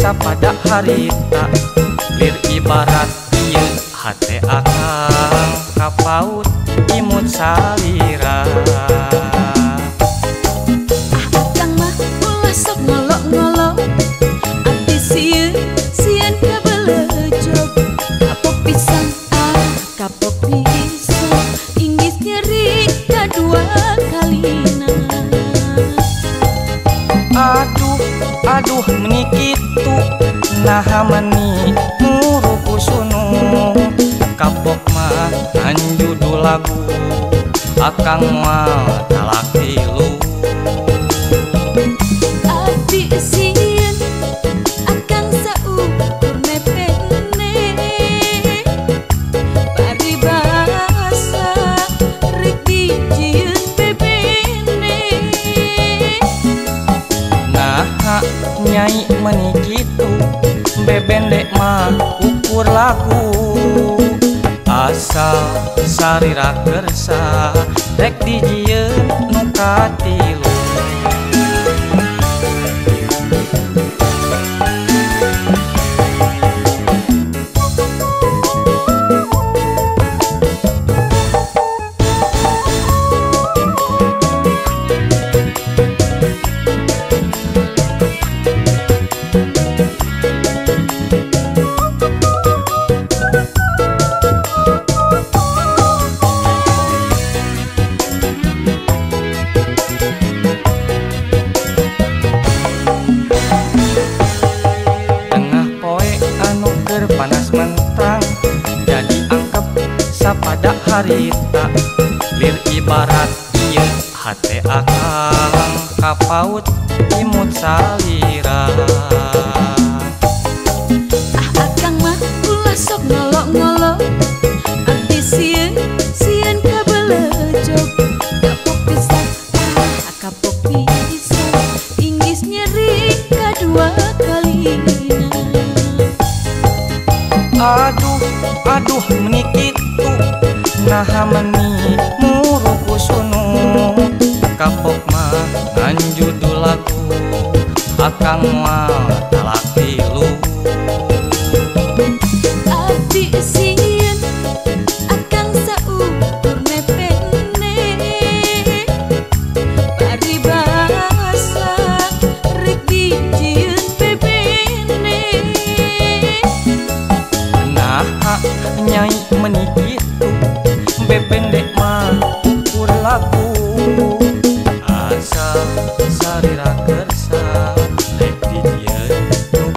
sapada harita lir ibarat ieu hate akang kapaut imut salira. Akang mah ulah sok ngolo-ngolo ati sieun kabelejog kapok pisan kapok pisan inggis nyeri kadua kalina. Aduh meni kitu naha meni muruku sunu kapok mah ngan judul lagu akang mah talak tilu. Abdi sieun akang saukur nepene paribasa rek dijieun bebene. Nah nyai meni kitu bebendek mah ukur lagu asal sarira kersa rek dijieun nu katilu. Panas mentang jadi angkep sapada harita lir ibarat ieu hate akang kapaut imut salira. Akang mah ulah sok ngolo-ngolo ati sieun kabelejog kapok pisan inggis nyeri kadua kalina. Aduh meni kitu naha meni muruku sunu kapok mah ngan judul lagu akang mah talak tilu. Abdi sieun akang saukur nepene paribasa rek dijieun bebene. Nyai meni kitu bebendek mah ukur lagu asal sarira kersa rek dijieun nu